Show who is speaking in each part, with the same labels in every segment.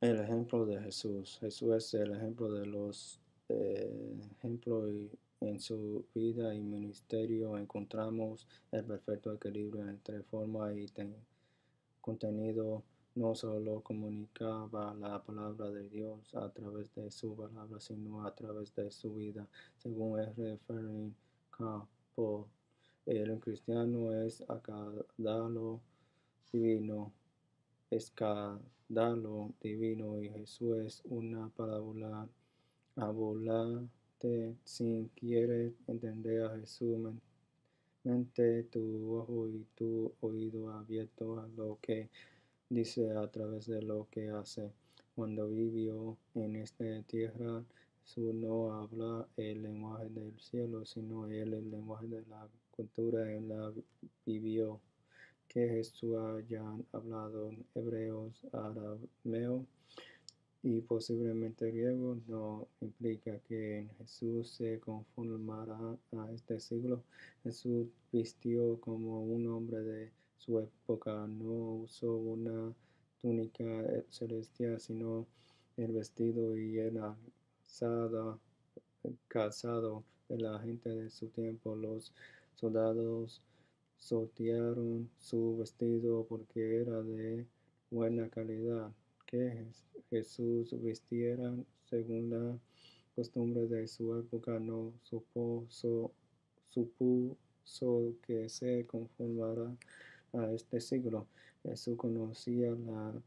Speaker 1: El ejemplo de Jesús. Jesús es el ejemplo de los ejemplos y en su vida y ministerio encontramos el perfecto equilibrio entre forma y contenido. No solo comunicaba la palabra de Dios a través de su palabra, sino a través de su vida, según el referente Paul. El cristiano es acadalo divino, escándalo divino, y Jesús es una parábola ambulante. Si quieres entender a Jesús, mantén tu ojo y tu oído abierto a lo que dice a través de lo que hace. Cuando vivió en esta tierra, Jesús no habla el lenguaje del cielo, sino el lenguaje de la cultura en la vivió. Que Jesús haya hablado hebreos, arameo y posiblemente griego no implica que Jesús se conformará a este siglo. Jesús vistió como un hombre de su época, no usó una túnica celestial, sino el vestido y el calzado de la gente de su tiempo. Los soldados sortearon su vestido porque era de buena calidad. Que Jesús vistiera según la costumbre de su época no supuso que se conformara a este siglo. Jesús conocía la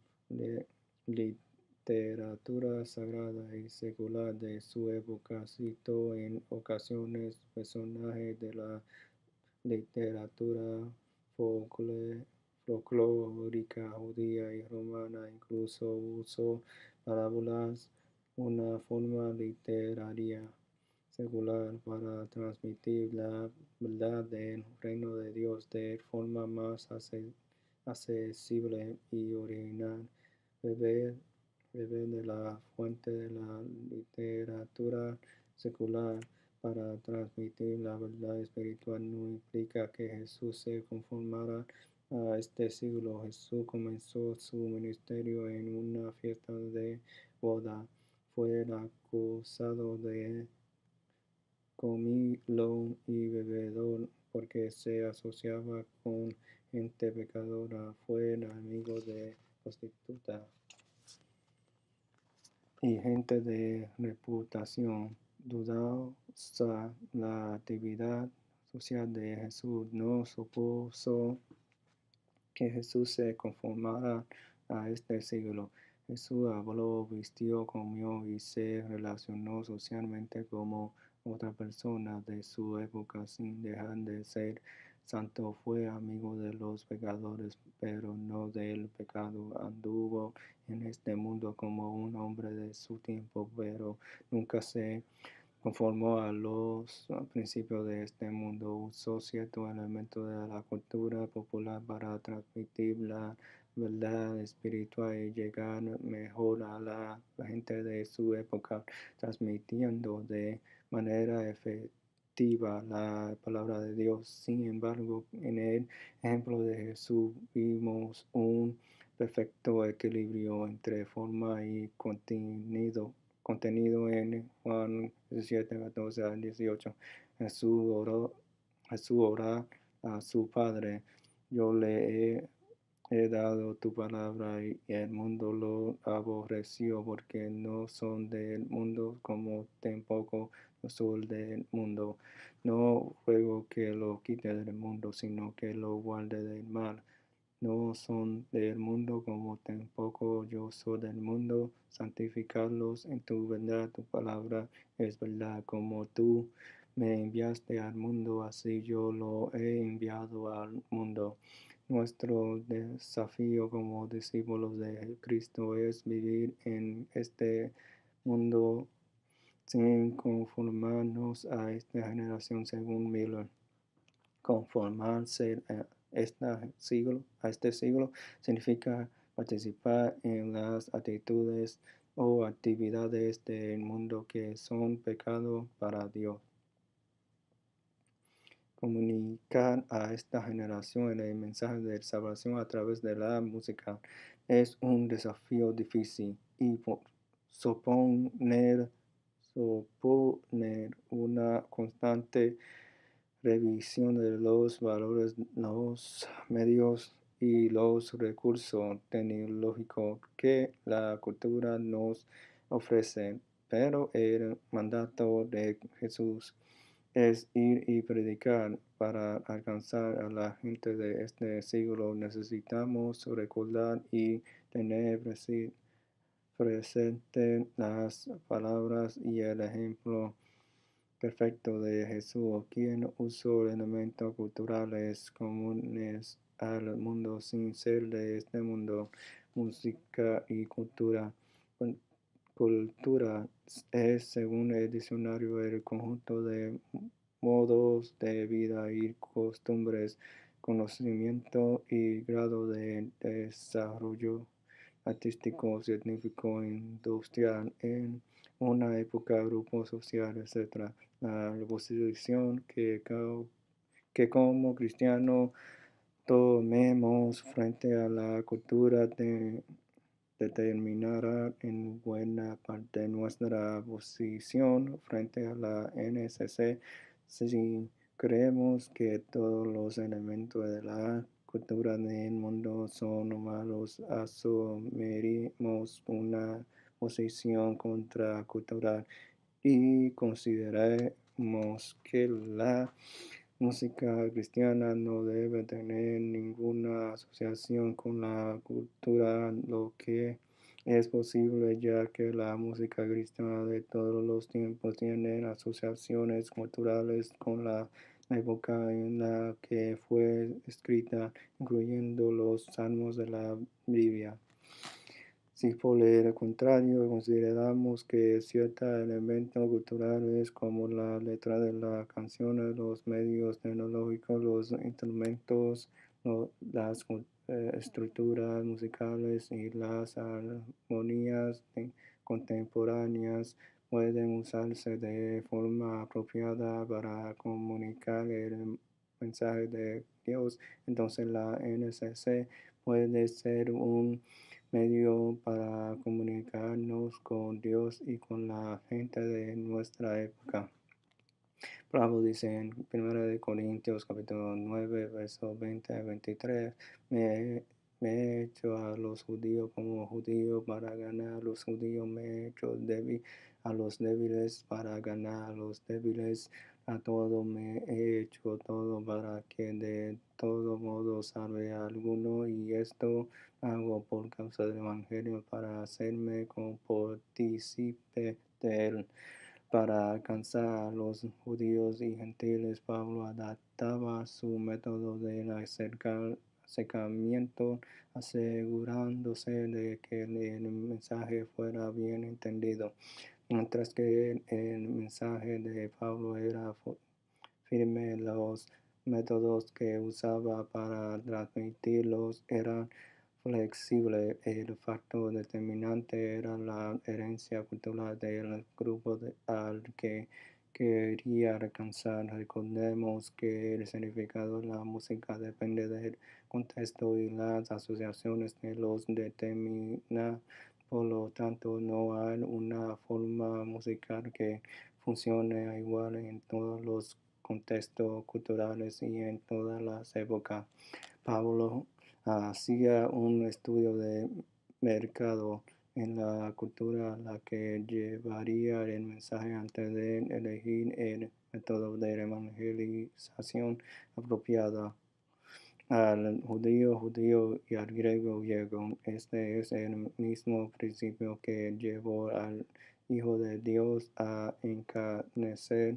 Speaker 1: literatura sagrada y secular de su época. Citó en ocasiones personajes de la literatura folclórica judía y romana. Incluso usó parábolas, una forma literaria secular, para transmitir la verdad del reino de Dios de forma más accesible y original. Beber de la fuente de la literatura secular para transmitir la verdad espiritual no implica que Jesús se conformara a este siglo. Jesús comenzó su ministerio en una fiesta de boda. Fue acusado de comilón y bebedor porque se asociaba con gente pecadora. Fue amigo de prostitutas y gente de reputación dudosa. La actividad social de Jesús no supuso que Jesús se conformara a este siglo. Jesús habló, vistió, comió y se relacionó socialmente como otra persona de su época sin dejar de ser santo. Fue amigo de los pecadores, pero no del pecado. Anduvo en este mundo como un hombre de su tiempo, pero nunca se conformó a los principios de este mundo. Usó ciertos elementos de la cultura popular para transmitir la verdad espiritual y llegar mejor a la gente de su época, transmitiendo de manera efectiva la palabra de Dios. Sin embargo, en el ejemplo de Jesús vimos un perfecto equilibrio entre forma y contenido en Juan 17, 14 al 18. Jesús oró a su Padre: yo le he dado tu palabra y el mundo lo aborreció porque no son del mundo, como tampoco yo soy del mundo. No ruego que lo quite del mundo, sino que lo guarde del mal. No son del mundo, como tampoco yo soy del mundo. Santificarlos en tu verdad. Tu palabra es verdad. Como tú me enviaste al mundo, así yo lo he enviado al mundo. Nuestro desafío como discípulos de Cristo es vivir en este mundo sin conformarnos a esta generación, según Miller. Conformarse a este siglo significa participar en las actitudes o actividades del mundo que son pecado para Dios. comunicar a esta generación el mensaje de salvación a través de la música es un desafío difícil y suponer, suponer una constante revisión de los valores, los medios y los recursos tecnológicos que la cultura nos ofrece. Pero el mandato de Jesús es ir y predicar para alcanzar a la gente de este siglo. Necesitamos recordar y tener presente las palabras y el ejemplo perfecto de Jesús, quien usó elementos culturales comunes al mundo sin ser de este mundo. Música y cultura. Cultura es, según el diccionario, el conjunto de modos de vida y costumbres, conocimiento y grado de desarrollo artístico, científico, industrial en una época, grupo social, etc. La posición que como cristiano tomemos frente a la cultura determinará en buena parte nuestra posición frente a la NSC. Si creemos que todos los elementos de la cultura del mundo son malos, asumiremos una posición contracultural y consideremos que la música cristiana no debe tener ninguna asociación con la cultura, lo que es posible ya que la música cristiana de todos los tiempos tiene asociaciones culturales con la época en la que fue escrita, incluyendo los salmos de la Biblia. Si por el contrario consideramos que ciertos elementos culturales como la letra de la canción, los medios tecnológicos, los instrumentos, las estructuras musicales y las armonías contemporáneas pueden usarse de forma apropiada para comunicar el mensaje de Dios, entonces la NCC puede ser un medio para comunicarnos con Dios y con la gente de nuestra época. Pablo dice en 1 Corintios capítulo 9, verso 20 a 23, me he hecho a los judíos como judío para ganar a los judíos, me he hecho débil a los débiles para ganar a los débiles, a todo me he hecho todo para que de todo modo salve a alguno, y esto hago por causa del Evangelio para hacerme partícipe de él. Para alcanzar a los judíos y gentiles, Pablo adaptaba su método de acercamiento, asegurándose de que el mensaje fuera bien entendido, mientras que el mensaje de Pablo era firme. Los métodos que usaba para transmitirlos eran flexibles. El factor determinante era la herencia cultural del grupo al que quería alcanzar. Recordemos que el significado de la música depende del contexto y las asociaciones que los determina. Por lo tanto, no hay una forma musical que funcione igual en todos los contextos culturales y en todas las épocas. Pablo hacía un estudio de mercado en la cultura a la que llevaría el mensaje antes de elegir el método de evangelización apropiada. Al judío judío y al griego griego. Este es el mismo principio que llevó al Hijo de Dios a encarnecer,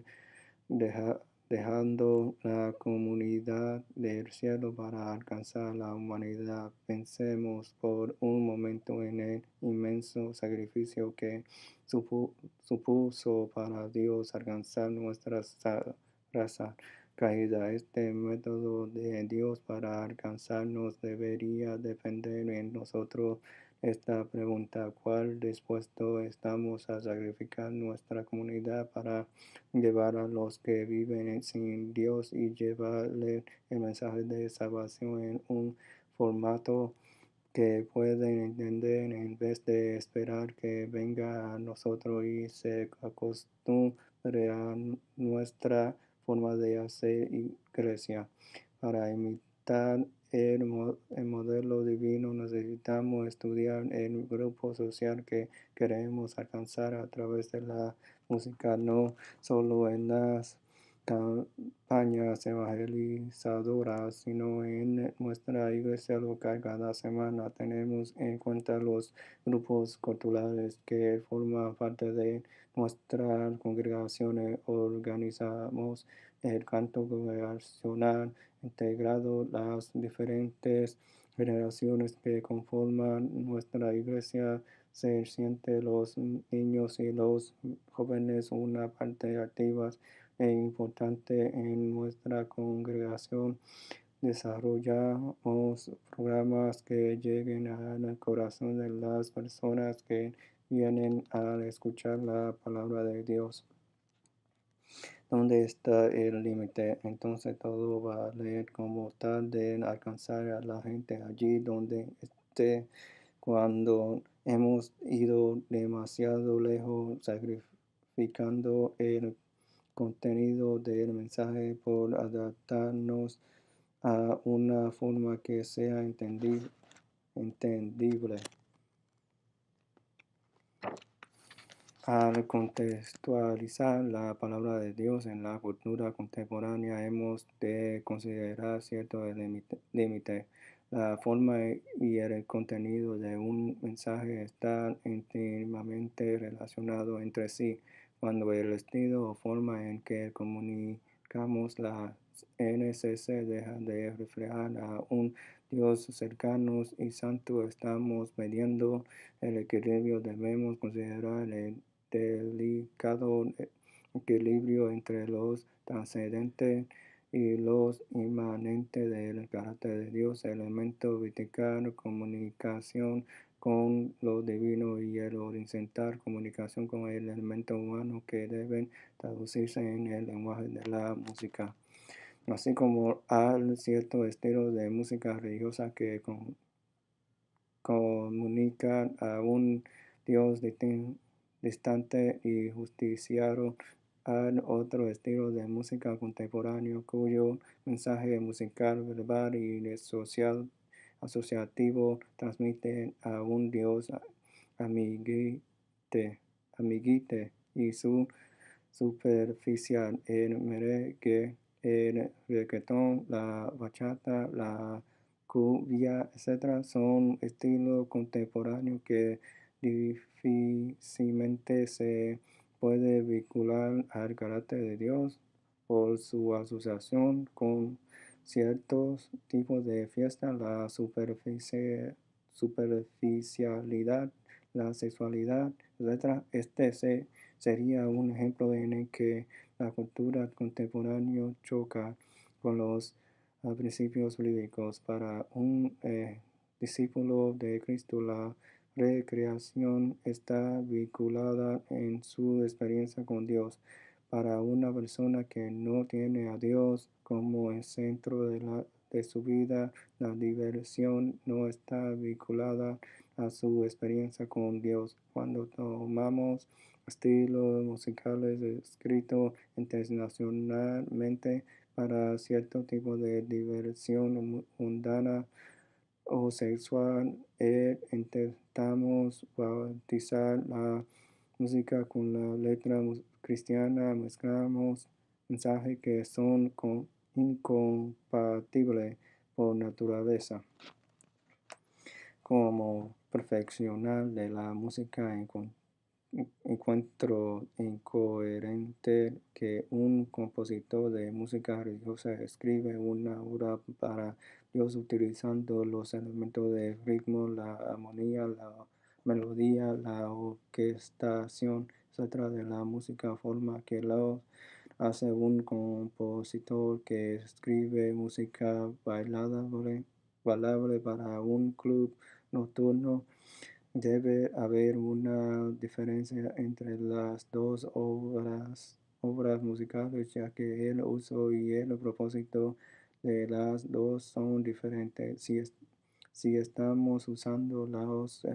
Speaker 1: dejando la comunidad del cielo para alcanzar la humanidad. Pensemos por un momento en el inmenso sacrificio que supuso para Dios alcanzar nuestra raza caída. Este método de Dios para alcanzarnos debería depender en nosotros. esta pregunta: ¿cuál dispuesto estamos a sacrificar nuestra comunidad para llevar a los que viven sin Dios y llevarle el mensaje de salvación en un formato que pueden entender en vez de esperar que venga a nosotros y se acostumbre a nuestra forma de hacer iglesia? Para imitar el modelo divino necesitamos estudiar el grupo social que queremos alcanzar a través de la música, no solo en las campañas evangelizadoras, sino en nuestra iglesia local. Cada semana tenemos en cuenta los grupos culturales que forman parte de nuestra congregación. Organizamos el canto congregacional integrado las diferentes generaciones que conforman nuestra iglesia. Se sienten los niños y los jóvenes una parte activa e importante en nuestra congregación. Desarrollamos programas que lleguen al corazón de las personas que vienen a escuchar la palabra de Dios. ¿Dónde está el límite? Entonces todo va a leer como tal de alcanzar a la gente allí donde esté. Cuando hemos ido demasiado lejos, sacrificando el contenido del mensaje por adaptarnos a una forma que sea entendible. Al contextualizar la palabra de Dios en la cultura contemporánea, hemos de considerar ciertos límites. La forma y el contenido de un mensaje están íntimamente relacionados entre sí. Cuando el estilo o forma en que comunicamos la NCC deja de reflejar a un Dios cercano y santo, estamos midiendo el equilibrio. Debemos considerar el delicado equilibrio entre los trascendentes y los inmanentes del carácter de Dios, elemento vertical, comunicación con lo divino, y el horizontal, comunicación con el elemento humano, que deben traducirse en el lenguaje de la música. Así como hay cierto estilo de música religiosa que comunica a un Dios distante y justiciero, hay otro estilo de música contemporáneo cuyo mensaje musical, verbal y social asociativo transmite a un Dios amiguite y su superficial. El merengue, el reggaetón, la bachata, la cumbia, etc., son estilos contemporáneos que difícilmente se puede vincular al carácter de Dios por su asociación con ciertos tipos de fiesta, la superficialidad, la sexualidad, etc. Sería un ejemplo en el que la cultura contemporánea choca con los principios bíblicos. Para un discípulo de Cristo, la recreación está vinculada en su experiencia con Dios. Para una persona que no tiene a Dios como el centro de su vida, la diversión no está vinculada a su experiencia con Dios. Cuando tomamos estilos musicales escritos intencionalmente para cierto tipo de diversión mundana o sexual, intentamos bautizar la música con la letra cristiana, mezclamos mensajes que son incompatibles por naturaleza. Como perfeccionar de la música, encuentro incoherente que un compositor de música religiosa escribe una obra para Dios utilizando los elementos de ritmo, la armonía, la melodía, la orquestación, etc. de la música, forma que lo hace un compositor que escribe música bailable para un club nocturno. Debe haber una diferencia entre las dos obras musicales, ya que el uso y el propósito de las dos son diferentes. Si estamos usando los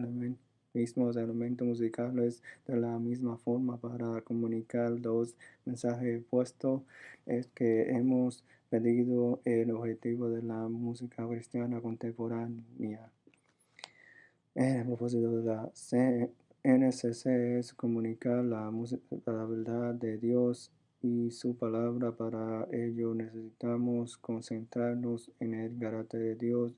Speaker 1: mismos elementos musicales de la misma forma para comunicar dos mensajes opuestos, es que hemos perdido el objetivo de la música cristiana contemporánea. El propósito de la NCC es comunicar la verdad de Dios y su palabra. Para ello necesitamos concentrarnos en el carácter de Dios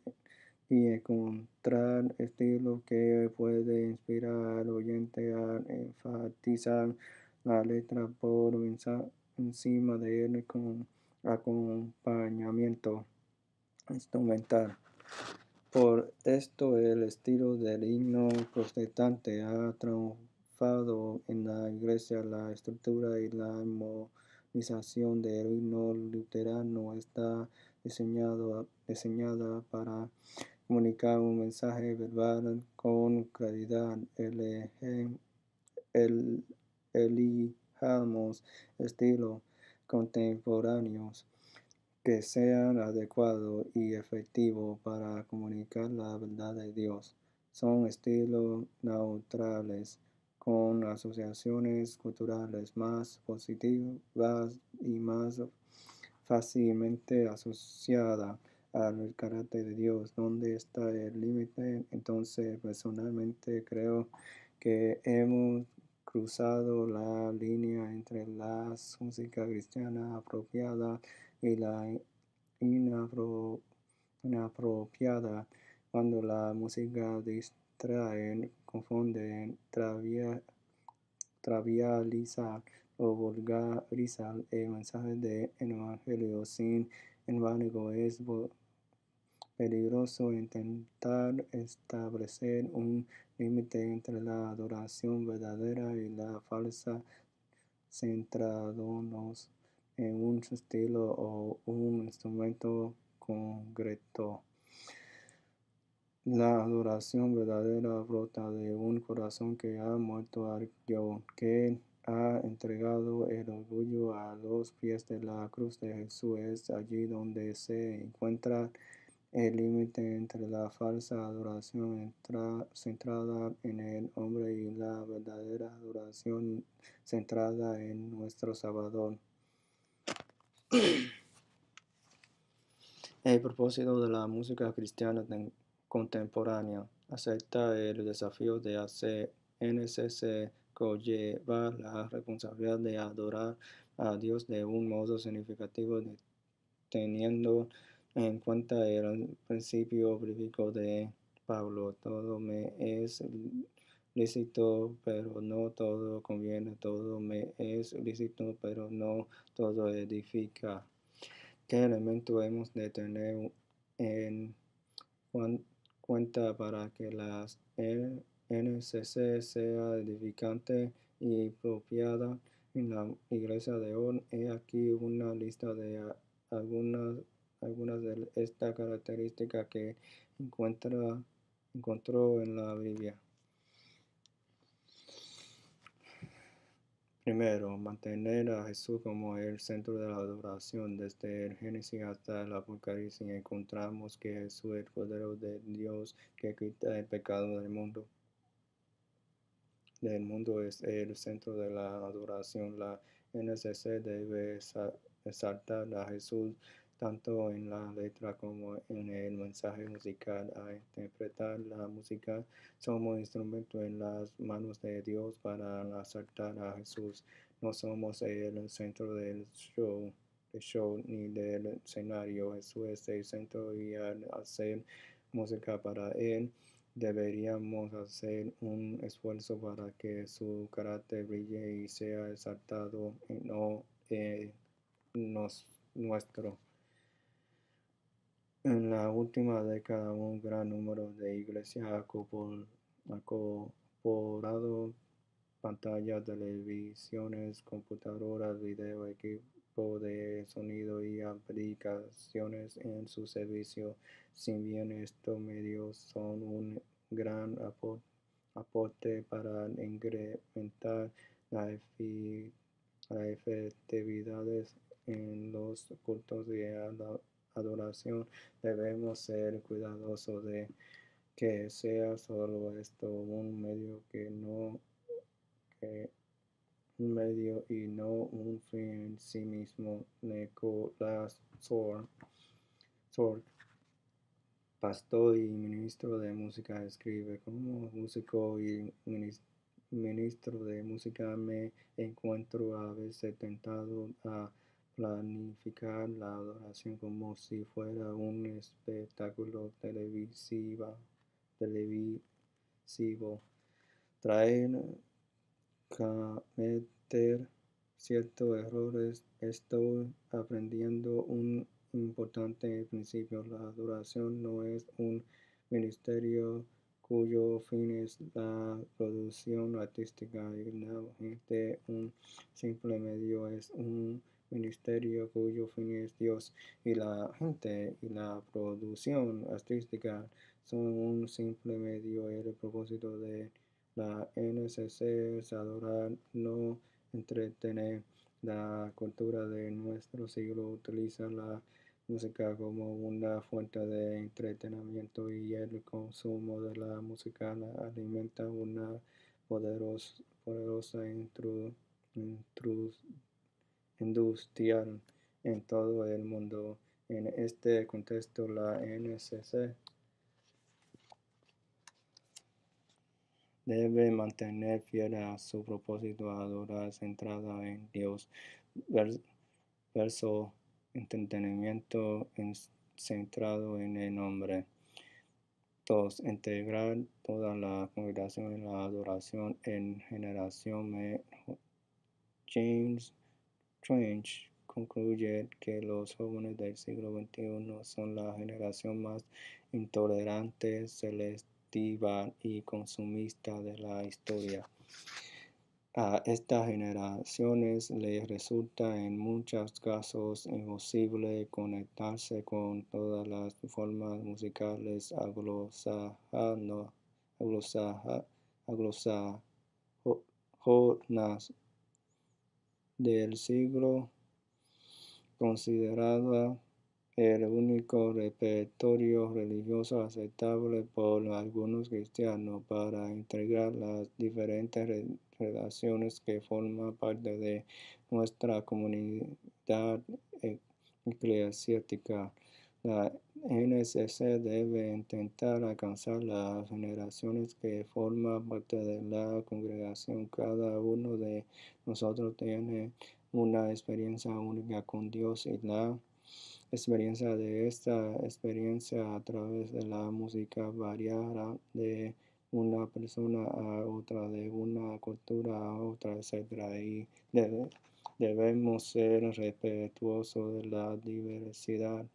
Speaker 1: y encontrar estilo que puede inspirar al oyente a enfatizar la letra por encima de él con acompañamiento instrumental. Por esto, el estilo del himno protestante ha triunfado en la iglesia. La estructura y la armonización del himno luterano está diseñada para comunicar un mensaje verbal con claridad. Elijamos estilos contemporáneos que sean adecuados y efectivos para comunicar la verdad de Dios. Son estilos neutrales, con asociaciones culturales más positivas y más fácilmente asociadas al carácter de Dios. ¿Dónde está el límite? Entonces, personalmente creo que hemos cruzado la línea entre la música cristiana apropiada y la inapropiada, cuando la música distrae, confunde, trivializa o vulgariza el mensaje del Evangelio. Sin embargo, es peligroso intentar establecer un límite entre la adoración verdadera y la falsa, centrándonos en un estilo o un instrumento concreto. La adoración verdadera brota de un corazón que ha muerto al yo, que ha entregado el orgullo a los pies de la cruz de Jesús. Es allí donde se encuentra el límite entre la falsa adoración centrada en el hombre y la verdadera adoración centrada en nuestro Salvador. El propósito de la música cristiana contemporánea acepta el desafío de hacer NCC conlleva la responsabilidad de adorar a Dios de un modo significativo, teniendo en cuenta el principio bíblico de Pablo: todo me es lícito, pero no todo conviene; todo me es lícito, pero no todo edifica. ¿Qué elementos hemos de tener en cuenta para que la NCC sea edificante y apropiada en la iglesia de hoy? He aquí una lista de algunas de estas características que encontró en la Biblia. Primero, mantener a Jesús como el centro de la adoración. Desde el Génesis hasta el Apocalipsis encontramos que Jesús es el Cordero de Dios que quita el pecado del mundo. Es el centro de la adoración. La NCC debe exaltar a Jesús tanto en la letra como en el mensaje musical. A interpretar la música somos instrumentos en las manos de Dios para exaltar a Jesús. No somos el centro del show ni del escenario. Jesús es el centro, y al hacer música para Él, deberíamos hacer un esfuerzo para que su carácter brille y sea exaltado, y no nuestro. En la última década, un gran número de iglesias ha incorporado pantallas, televisiones, computadoras, video, equipo de sonido y aplicaciones en su servicio. Si bien estos medios son un gran aporte para incrementar la efectividad en los cultos de adoración. Debemos ser cuidadosos de que sea solo esto que un medio y no un fin en sí mismo. Nicolás Sorg, pastor y ministro de música, escribe: como músico y ministro de música me encuentro a veces tentado a planificar la adoración como si fuera un espectáculo televisivo. Traer, cometer ciertos errores. Estoy aprendiendo un importante principio: la adoración no es un ministerio cuyo fin es la producción artística y la gente un simple medio. Es un ministerio cuyo fin es Dios, y la gente y la producción artística son un simple medio. El propósito de la NCC es adorar, no entretener. La cultura de nuestro siglo utiliza la música como una fuente de entretenimiento, y el consumo de la música alimenta una poderosa industrial en todo el mundo. En este contexto, la NCC debe mantener fiel a su propósito: adorar centrada en Dios, verso entretenimiento centrado en el nombre. 2. Integrar toda la congregación en la adoración en generación. James Trench concluye que los jóvenes del siglo XXI son la generación más intolerante, selectiva y consumista de la historia. A estas generaciones les resulta en muchos casos imposible conectarse con todas las formas musicales anglosajonas del siglo, considerada el único repertorio religioso aceptable por algunos cristianos. Para integrar las diferentes relaciones que forman parte de nuestra comunidad eclesiástica, la NCC debe intentar alcanzar las generaciones que forman parte de la congregación. Cada uno de nosotros tiene una experiencia única con Dios, y la experiencia de esta experiencia a través de la música variará de una persona a otra, de una cultura a otra, etc. Y debemos ser respetuosos de la diversidad,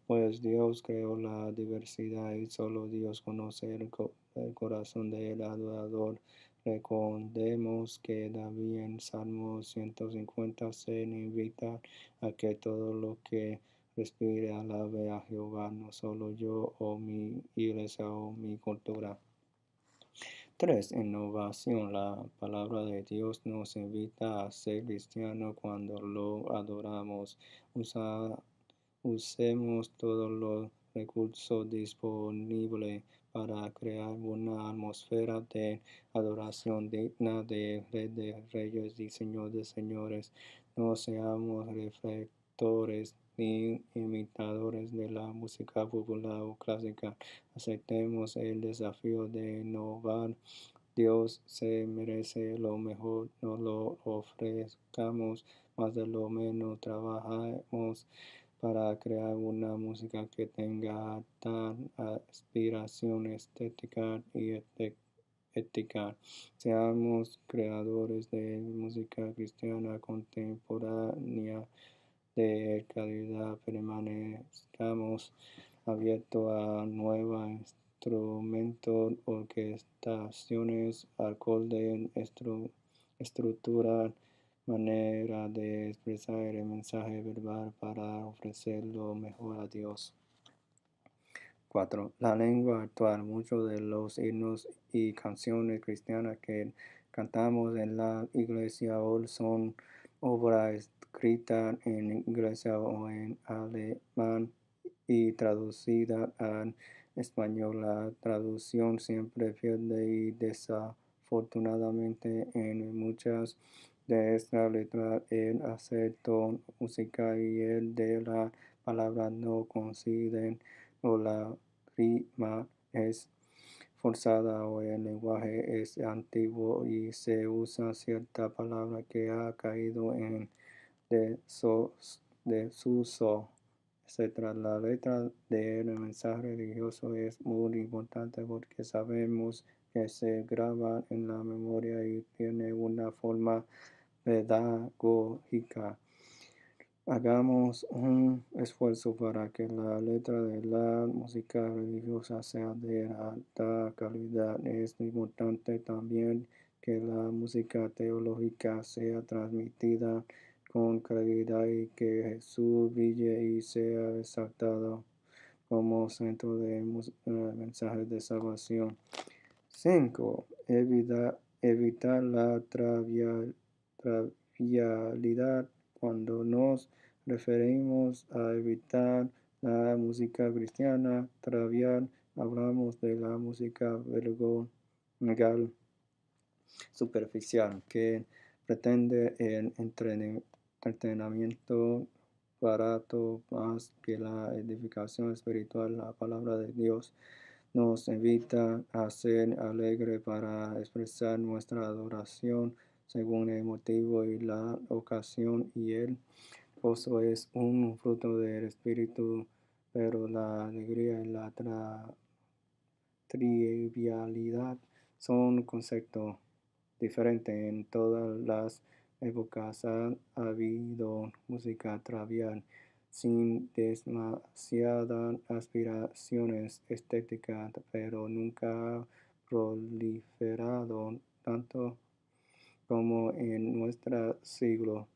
Speaker 1: pues Dios creó la diversidad y solo Dios conoce el corazón del adorador. Recordemos que David en Salmo 150 se invita a que todo lo que respire alabe a Jehová, no solo yo o mi iglesia o mi cultura. 3. Innovación. La palabra de Dios nos invita a ser cristianos cuando lo adoramos. Usemos todos los recursos disponibles para crear una atmósfera de adoración digna de Rey de Reyes y Señor de Señores. No seamos reflectores ni imitadores de la música popular o clásica. Aceptemos el desafío de innovar. Dios se merece lo mejor, no lo ofrezcamos más de lo menos. Trabajemos para crear una música que tenga tan aspiración estética y ética. Seamos creadores de música cristiana contemporánea de calidad. Permanezcamos abiertos a nuevos instrumentos, orquestaciones, acordes, estructuras, manera de expresar el mensaje verbal para ofrecer lo mejor a Dios. 4. La lengua actual. Muchos de los himnos y canciones cristianas que cantamos en la iglesia hoy son obras escritas en inglés o en alemán y traducidas al español. La traducción siempre pierde y desafortunadamente en muchas de estas letras el acento musical y el de la palabra no coinciden o la rima es forzada o el lenguaje es antiguo y se usa cierta palabra que ha caído en desuso, etc. La letra del mensaje religioso es muy importante porque sabemos que se graba en la memoria y tiene una forma pedagógica. Hagamos un esfuerzo para que la letra de la música religiosa sea de alta calidad. Es importante también que la música teológica sea transmitida con claridad y que Jesús brille y sea exaltado como centro de mensajes de salvación. 5. Evitar la trivialidad. Cuando nos referimos a evitar la música cristiana trivial, hablamos de la música vulgar, superficial, que pretende el entretenimiento barato más que la edificación espiritual. La palabra de Dios nos invita a ser alegre para expresar nuestra adoración según el motivo y la ocasión, y el gozo es un fruto del Espíritu, pero la alegría y la trivialidad son conceptos diferentes. En todas las épocas ha habido música trivial sin demasiadas aspiraciones estéticas, pero nunca ha proliferado tanto como en nuestro siglo.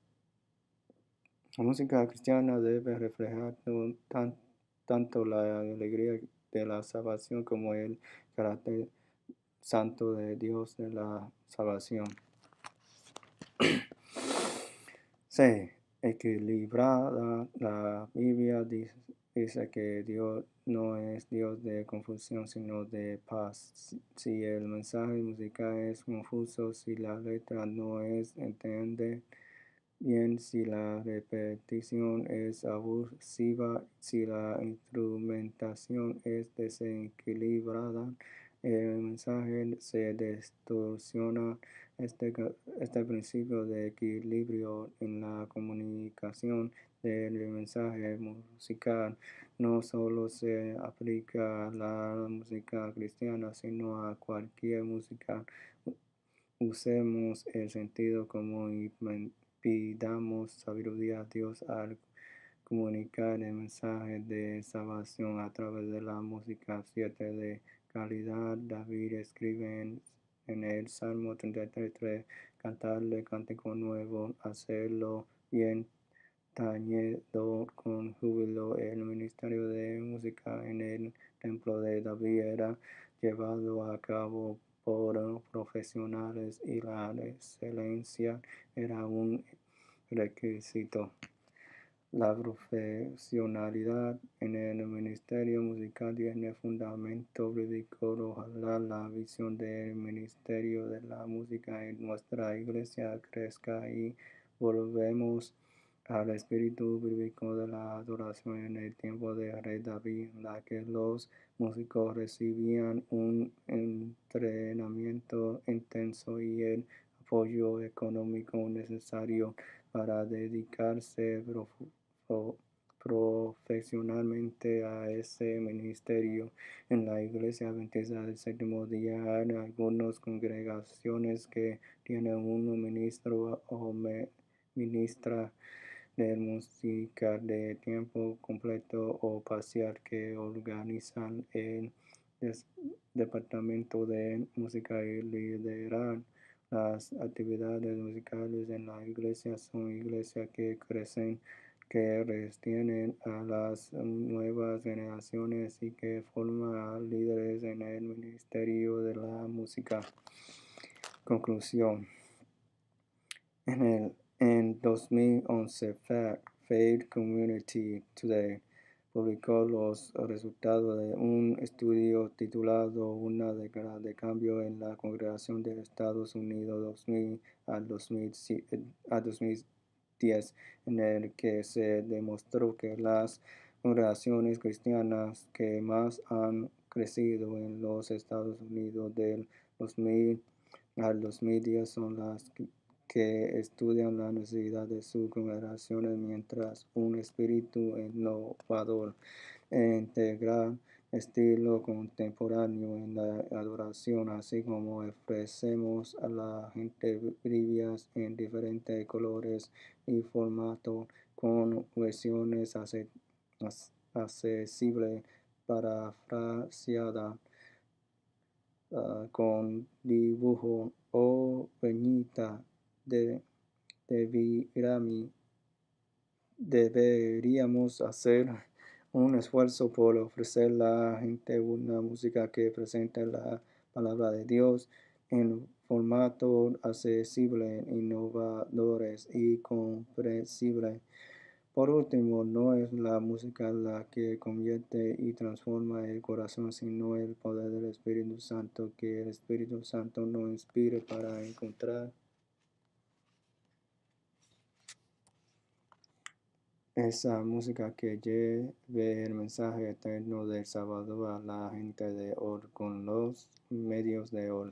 Speaker 1: La música cristiana debe reflejar tanto la alegría de la salvación como el carácter santo de Dios de la salvación. 6. Equilibrada. La Biblia dice que Dios no es Dios de confusión, sino de paz. Si el mensaje musical es confuso, si la letra no es entendida bien, si la repetición es abusiva, si la instrumentación es desequilibrada, el mensaje se distorsiona. Este principio de equilibrio en la comunicación del mensaje musical no solo se aplica a la música cristiana, sino a cualquier música. Usemos el sentido común y pidamos sabiduría a Dios al comunicar el mensaje de salvación a través de la música. 7. De calidad. David escribe en el Salmo 33:3, cantarle cántico nuevo, hacerlo bien tañido con júbilo. El ministerio de música en el templo de David era llevado a cabo por profesionales y la excelencia era un requisito. La profesionalidad en el ministerio musical tiene fundamento bíblico. Ojalá la visión del ministerio de la música en nuestra iglesia crezca y volvemos al espíritu bíblico de la adoración en el tiempo de Rey David, en la que los músicos recibían un entrenamiento intenso y el apoyo económico necesario para dedicarse profesionalmente a ese ministerio. En la iglesia adventista del séptimo día hay algunas congregaciones que tienen un ministro o ministra de música de tiempo completo o parcial que organizan el departamento de música y lideran las actividades musicales en la iglesia. Son iglesias que crecen que retienen a las nuevas generaciones y que forma líderes en el ministerio de la música. Conclusión. En 2011, Faith Community Today publicó los resultados de un estudio titulado Una década de cambio en la congregación de Estados Unidos 2000 a 2010, en el que se demostró que las congregaciones cristianas que más han crecido en los Estados Unidos del 2000 al 2010 son las que estudian la necesidad de sus congregaciones, mientras un espíritu innovador e integral estilo contemporáneo en la adoración, así como ofrecemos a la gente Biblias en diferentes colores y formatos con versiones accesibles, parafraseadas con dibujo o viñeta deberíamos hacer un esfuerzo por ofrecer a la gente una música que presente la palabra de Dios en formato accesible, innovadores y comprensible. Por último, no es la música la que convierte y transforma el corazón, sino el poder del Espíritu Santo, que el Espíritu Santo nos inspire para encontrar esa música que lleve el mensaje eterno del Salvador a la gente de hoy con los medios de hoy.